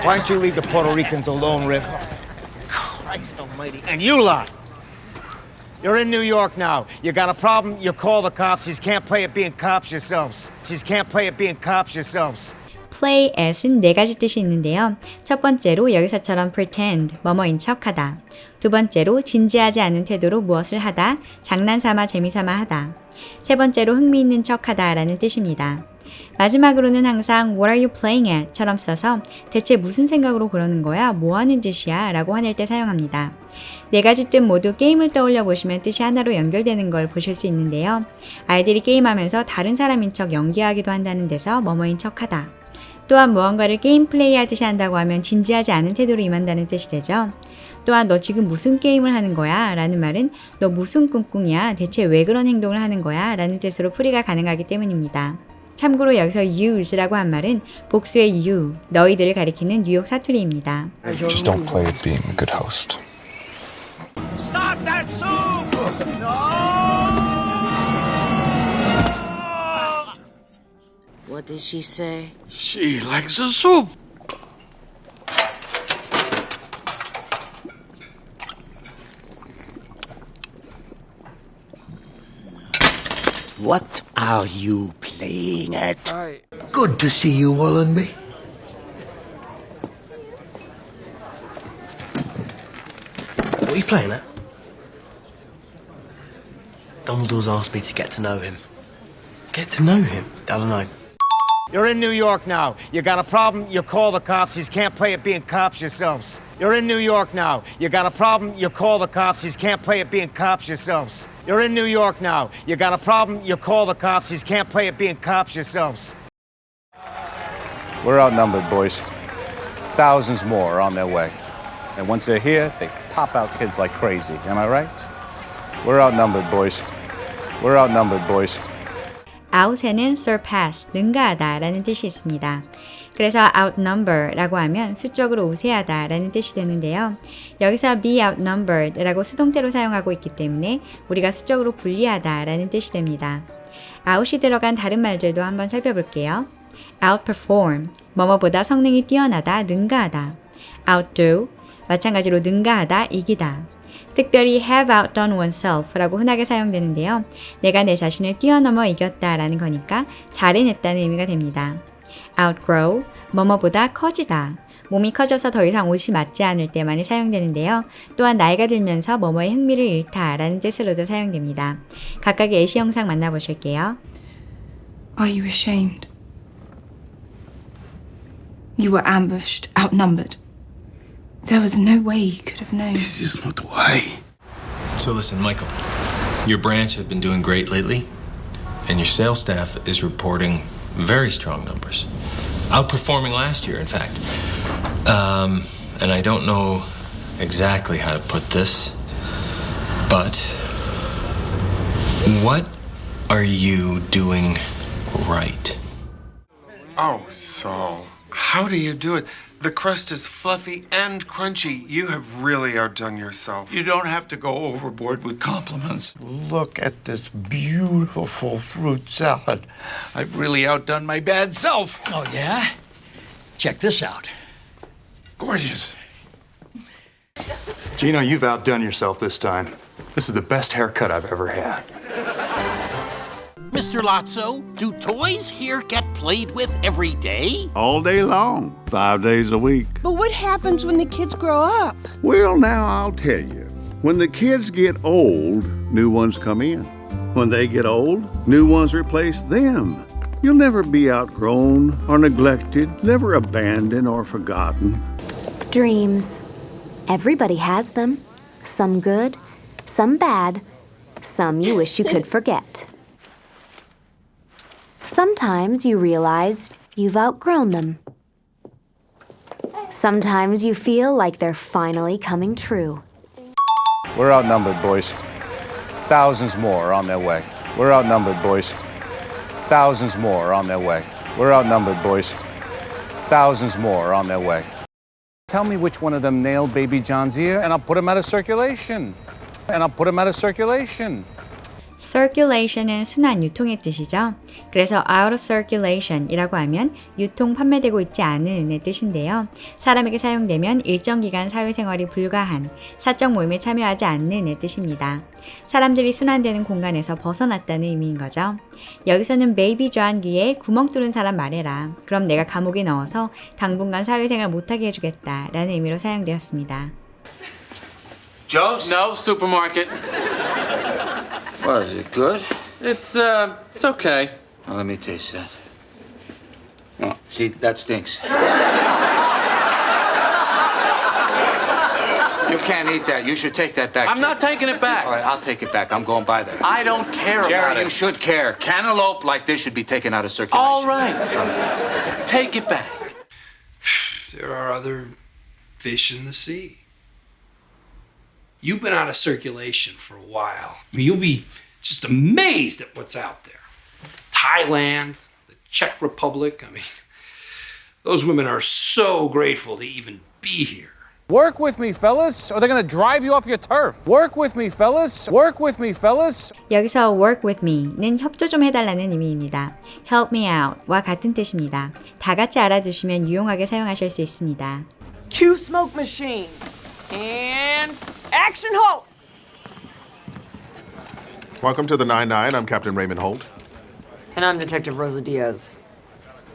Why don't you leave the Puerto Ricans alone, Riff? Christ almighty. And you lot! You're in New York now. You got a problem, you call the cops. You can't play at being cops yourselves. You can't play at being cops yourselves. play at은 네 가지 뜻이 있는데요. 첫 번째로 여기서처럼 pretend, 뭐뭐인 척하다. 두 번째로 진지하지 않은 태도로 무엇을 하다, 장난삼아 재미삼아 하다. 세 번째로 흥미있는 척하다 라는 뜻입니다. 마지막으로는 항상 What are you playing at? 처럼 써서 대체 무슨 생각으로 그러는 거야? 뭐 하는 짓이야? 라고 화낼 때 사용합니다. 네 가지 뜻 모두 게임을 떠올려 보시면 뜻이 하나로 연결되는 걸 보실 수 있는데요. 아이들이 게임하면서 다른 사람인 척 연기하기도 한다는 데서 뭐뭐인 척하다. 또한 무언가를 게임 플레이하듯이 한다고 하면 진지하지 않은 태도로 임한다는 뜻이 되죠. 또한 너 지금 무슨 게임을 하는 거야? 라는 말은 너 무슨 꿍꿍이야? 대체 왜 그런 행동을 하는 거야? 라는 뜻으로 풀이가 가능하기 때문입니다. 참고로 여기서 use라고 한 말은 복수의 you, 너희들을 가리키는 뉴욕 사투리입니다. Just don't play at being a good host. Stop that soup! What did she say? She likes the soup. What are you playing at? Good to see you, Wallenby. What are you playing at? Dumbledore's asked me to get to know him. Get to know him? I don't know. You're in New York now. You got a problem, you call the cops. You can't play at being cops yourselves. You're in New York now. You got a problem, you call the cops. You can't play at being cops yourselves. You're in New York now. You got a problem, you call the cops. You can't play at being cops yourselves. We're outnumbered, boys. Thousands more are on their way. And once they're here, they pop out kids like crazy. Am I right? We're outnumbered, boys. We're outnumbered, boys. out에는 surpass, 능가하다 라는 뜻이 있습니다. 그래서 outnumber 라고 하면 수적으로 우세하다 라는 뜻이 되는데요. 여기서 be outnumbered 라고 수동태로 사용하고 있기 때문에 우리가 수적으로 불리하다 라는 뜻이 됩니다. out이 들어간 다른 말들도 한번 살펴볼게요. outperform, 뭐뭐보다 성능이 뛰어나다, 능가하다. outdo, 마찬가지로 능가하다, 이기다. 특별히 have outdone oneself 라고 흔하게 사용되는데요. 내가 내 자신을 뛰어넘어 이겼다 라는 거니까 잘해냈다는 의미가 됩니다. outgrow, 뭐뭐보다 커지다. 몸이 커져서 더 이상 옷이 맞지 않을 때 많이 사용되는데요. 또한 나이가 들면서 뭐뭐에 흥미를 잃다 라는 뜻으로도 사용됩니다. 각각의 예시 영상 만나보실게요. Are you ashamed? You were ambushed, outnumbered. There was no way you could have known. This is not the way. So listen, Michael, your branch has been doing great lately, and your sales staff is reporting very strong numbers. Outperforming last year, in fact. And I don't know exactly how to put this, but what are you doing right? Oh, Saul, how do you do it? The crust is fluffy and crunchy. You have really outdone yourself. You don't have to go overboard with compliments. Look at this beautiful fruit salad. I've really outdone my bad self. Oh, yeah? Check this out. Gorgeous. Gino, you've outdone yourself this time. This is the best haircut I've ever had. Mr. Lotso, do toys here get played with every day? All day long, 5 days a week. But what happens when the kids grow up? Well, now I'll tell you. When the kids get old, new ones come in. When they get old, new ones replace them. You'll never be outgrown or neglected, never abandoned or forgotten. Dreams. Everybody has them. Some good, some bad, some you wish you could forget. Sometimes you realize you've outgrown them. Sometimes you feel like they're finally coming true. We're outnumbered, boys. Thousands more are on their way. We're outnumbered, boys. Thousands more are on their way. We're outnumbered, boys. Thousands more are on their way. Tell me which one of them nailed Baby John's ear, and I'll put him out of circulation. circulation은 순환, 유통의 뜻이죠. 그래서 out of circulation이라고 하면 유통, 판매되고 있지 않은의 뜻인데요. 사람에게 사용되면 일정 기간 사회생활이 불가한, 사적 모임에 참여하지 않는의 뜻입니다. 사람들이 순환되는 공간에서 벗어났다는 의미인 거죠. 여기서는 베이비 조한기에 구멍 뚫은 사람 말해라. 그럼 내가 감옥에 넣어서 당분간 사회생활 못하게 해주겠다 라는 의미로 사용되었습니다. Joe's? No, supermarket. What, is it good? It's okay. Well, let me taste that. Oh, see, that stinks. You can't eat that. You should take that back. I'm not taking it back. All right, I'll take it back. I'm going by that. I don't care about Jerry, it. you should care. Cantaloupe like this should be taken out of circulation. All right. Take it back. There are other fish in the sea. You've been out of circulation for a while. I mean, you'll be just amazed at what's out there. Thailand, the Czech Republic. I mean, those women are so grateful to even be here. Work with me, fellas, or they're gonna drive you off your turf. Work with me, fellas. Work with me, fellas. 여기서 work with me는 협조 좀 해달라는 의미입니다. help me out와 같은 뜻입니다. 다 같이 알아두시면 유용하게 사용하실 수 있습니다. Cue smoke machine. And action halt! Welcome to the 9-9. I'm Captain Raymond Holt. And I'm Detective Rosa Diaz.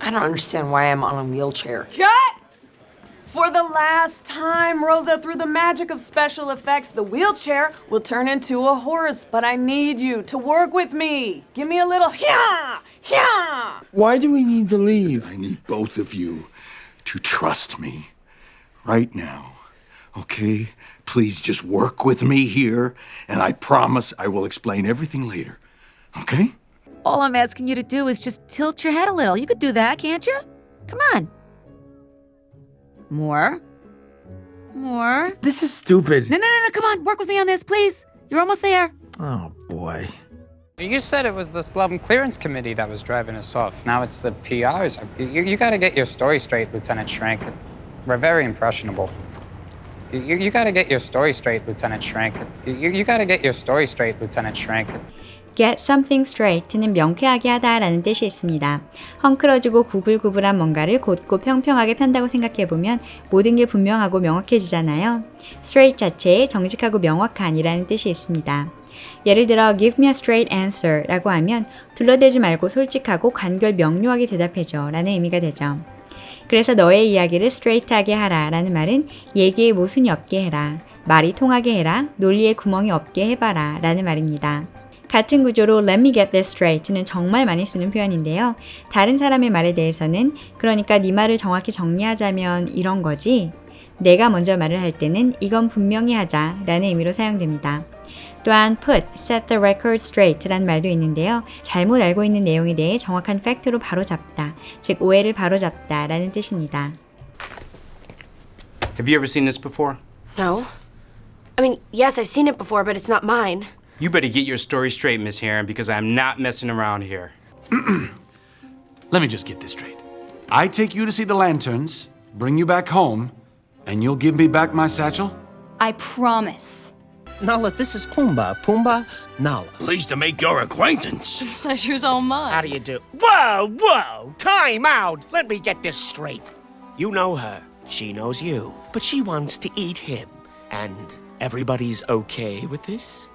I don't understand why I'm on a wheelchair. Cut! For the last time, Rosa, through the magic of special effects, the wheelchair will turn into a horse, but I need you to work with me. Give me a little hya! Hya! Why do we need to leave? I need both of you to trust me right now. Okay? Please just work with me here, and I promise I will explain everything later. Okay? All I'm asking you to do is just tilt your head a little. You could do that, can't you? Come on. More. More. This is stupid. No, come on. Work with me on this, please. You're almost there. Oh, boy. You said it was the slum clearance committee that was driving us off. Now it's the PRs. You got to get your story straight, Lieutenant Schrank. We're very impressionable. You got to get your story straight, Lieutenant Schrank. You got to get your story straight, Lieutenant Schrank. Get something straight는 명쾌하게 하다 라는 뜻이 있습니다. 헝클어지고 구불구불한 뭔가를 곧고 평평하게 편다고 생각해보면 모든 게 분명하고 명확해지잖아요. straight 자체에 정직하고 명확한 이라는 뜻이 있습니다. 예를 들어 give me a straight answer 라고 하면 둘러대지 말고 솔직하고 간결 명료하게 대답해줘 라는 의미가 되죠. 그래서 너의 이야기를 straight하게 하라 라는 말은 얘기에 모순이 없게 해라, 말이 통하게 해라, 논리에 구멍이 없게 해봐라 라는 말입니다. 같은 구조로 let me get this straight는 정말 많이 쓰는 표현인데요. 다른 사람의 말에 대해서는 그러니까 네 말을 정확히 정리하자면 이런 거지. 내가 먼저 말을 할 때는 이건 분명히 하자 라는 의미로 사용됩니다. 또한 put, set the record straight 란 말도 있는데요. 잘못 알고 있는 내용에 대해 정확한 팩트로 바로잡다, 즉 오해를 바로잡다 라는 뜻입니다. Have you ever seen this before? No. I mean, yes, I've seen it before, but it's not mine. You better get your story straight, Miss Heron, because I'm not messing around here. Let me just get this straight. I take you to see the lanterns, bring you back home, and you'll give me back my satchel? I promise. Nala, this is Pumbaa. Pumbaa, Nala. Pleased to make your acquaintance. Pleasure's all mine. How do you do? Whoa! Time out! Let me get this straight. You know her. She knows you. But she wants to eat him. And everybody's okay with this?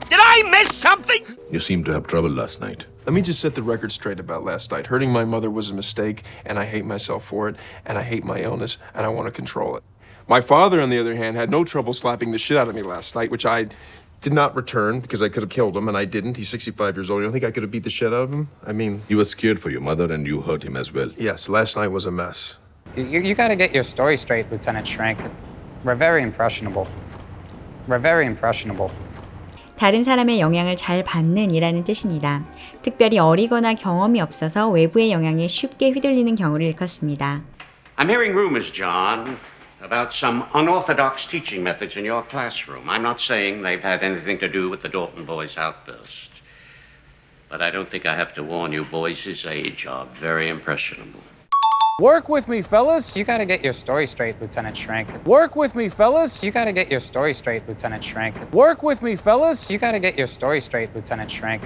Did I miss something? You seemed to have trouble last night. Let me just set the record straight about last night. Hurting my mother was a mistake, and I hate myself for it, and I hate my illness, and I want to control it. My father, on the other hand, had no trouble slapping the shit out of me last night, which I did not return because I could have killed him, and I didn't. He's 65 years old. You don't think I could have beat the shit out of him? I mean... You were scared for your mother, and you hurt him as well. Yes, last night was a mess. You got to get your story straight, Lieutenant Schrank. We're very impressionable. We're very impressionable. 다른 사람의 영향을 잘 받는 이라는 뜻입니다. 특별히 어리거나 경험이 없어서 외부의 영향에 쉽게 휘둘리는 경우를 일컫습니다. I'm hearing rumors, John, about some unorthodox teaching methods in your classroom. I'm not saying they've had anything to do with the Dalton boys' outburst. But I don't think I have to warn you, boys his age are very impressionable. Work with me, fellas. You gotta get your story straight, Lieutenant Schrank. Work with me, fellas. You gotta get your story straight, Lieutenant Schrank. Work with me, fellas. You gotta get your story straight, Lieutenant Schrank.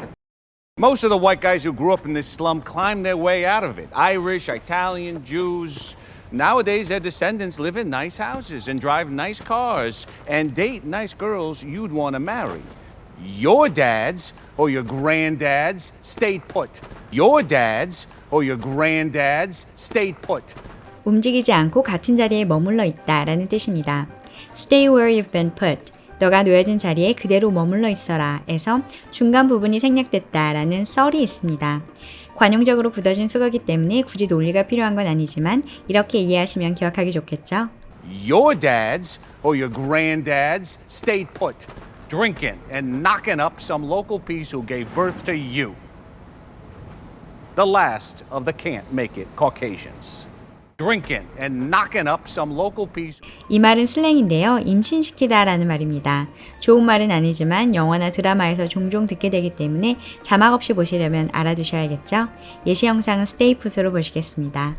Most of the white guys who grew up in this slum climbed their way out of it. Irish, Italian, Jews. Nowadays, their descendants live in nice houses and drive nice cars and date nice girls you'd want to marry. Your dads or your granddads stayed put. Your dads or your granddads stayed put. 움직이지 않고 같은 자리에 머물러 있다라는 뜻입니다. Stay where you've been put. 너가 놓여진 자리에 그대로 머물러 있어라 에서 중간 부분이 생략됐다라는 썰이 있습니다. 관용적으로 굳어진 수거기 때문에 굳이 논리가 필요한 건 아니지만 이렇게 이해하시면 기억하기 좋겠죠? Your dads or your granddads stayed put, drinking and knocking up some local piece who gave birth to you. The last of the can't make it Caucasians. Drinking and knocking up some local piece. 이 말은 슬랭인데요. 임신시키다라는 말입니다. 좋은 말은 아니지만 영화나 드라마에서 종종 듣게 되기 때문에 자막 없이 보시려면 알아두셔야겠죠? 예시 영상은 Stay Put으로 보시겠습니다.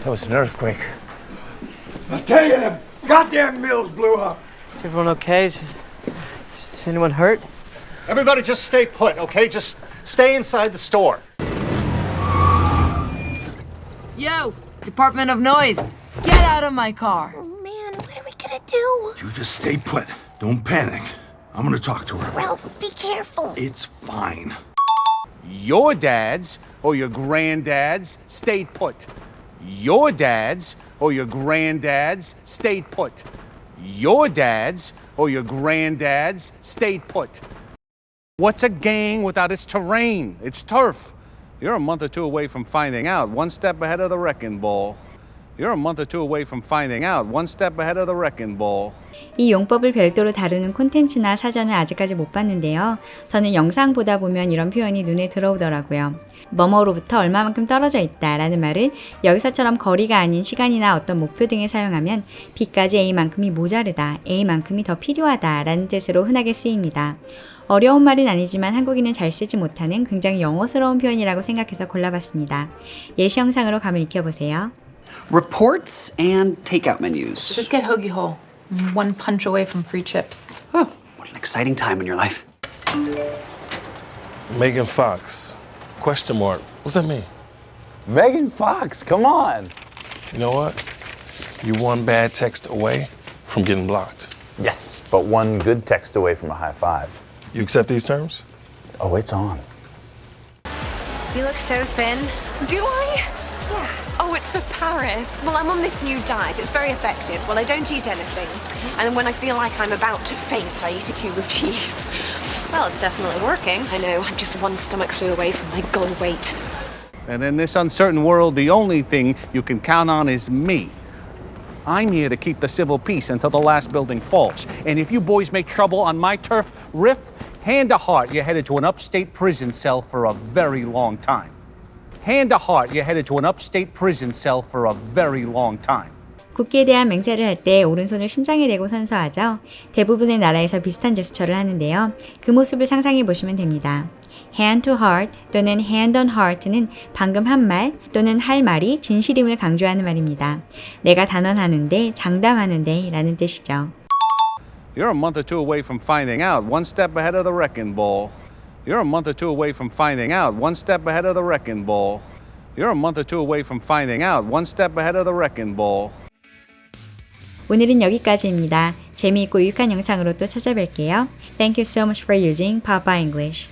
That was an earthquake. I tell you, the goddamn mills blew up. Is everyone okay? Is anyone hurt? Everybody just stay put, okay? Just stay inside the store. Yo, Department of Noise, get out of my car. Oh man, what are we gonna do? You just stay put. Don't panic. I'm gonna talk to her. Ralph, be careful. It's fine. Your dads or your granddads stayed put. Your dads or your granddads stayed put. Your dads or your granddads stayed put. What's a gang without its terrain, its turf? You're a month or two away from finding out. One step ahead of the wrecking ball. You're a month or two away from finding out. One step ahead of the wrecking ball. 이 용법을 별도로 다루는 콘텐츠나 사전을 아직까지 못 봤는데요. 저는 영상 보다 보면 이런 표현이 눈에 들어오더라고요. 뭐뭐로부터 얼마만큼 떨어져 있다라는 말을 여기서처럼 거리가 아닌 시간이나 어떤 목표 등에 사용하면 B까지 A만큼이 모자르다, A만큼이 더 필요하다라는 뜻으로 흔하게 쓰입니다. 어려운 말은 아니지만 한국인은 잘 쓰지 못하는 굉장히 영어스러운 표현이라고 생각해서 골라봤습니다. 예시 영상으로 감을 익혀보세요. Reports and takeout menus. Just get Hoagie Hole. One punch away from free chips. Oh, what an exciting time in your life. Megan Fox. Question mark. What's that mean? Megan Fox, come on. You know what? You one bad text away from getting blocked. Yes, but one good text away from a high five. You accept these terms? Oh, it's on. You look so thin. Do I? Yeah. Oh, it's for Paris. Well, I'm on this new diet. It's very effective. Well, I don't eat anything. And then when I feel like I'm about to faint, I eat a cube of cheese. Well, it's definitely working. I know. I'm just one stomach flu away from my goal weight. And in this uncertain world, the only thing you can count on is me. I'm here to keep the civil peace until the last building falls. And if you boys make trouble on my turf, Riff, hand to heart, you're headed to an upstate prison cell for a very long time. Hand to heart, you're headed to an upstate prison cell for a very long time. 국기에 대한 맹세를 할 때 오른손을 심장에 대고 선서하죠. 대부분의 나라에서 비슷한 제스처를 하는데요. 그 모습을 상상해 보시면 됩니다. hand to heart 또는 hand on heart는 방금 한 말 또는 할 말이 진실임을 강조하는 말입니다. 내가 단언하는데 장담하는데 라는 뜻이죠. You're a month or two away from finding out. One step ahead of the wrecking ball. You're a month or two away from finding out. One step ahead of the wrecking ball. You're a month or two away from finding out. One step ahead of the wrecking ball. 오늘은 여기까지입니다. 재미있고 유익한 영상으로 또 찾아뵐게요. Thank you so much for using Papa English.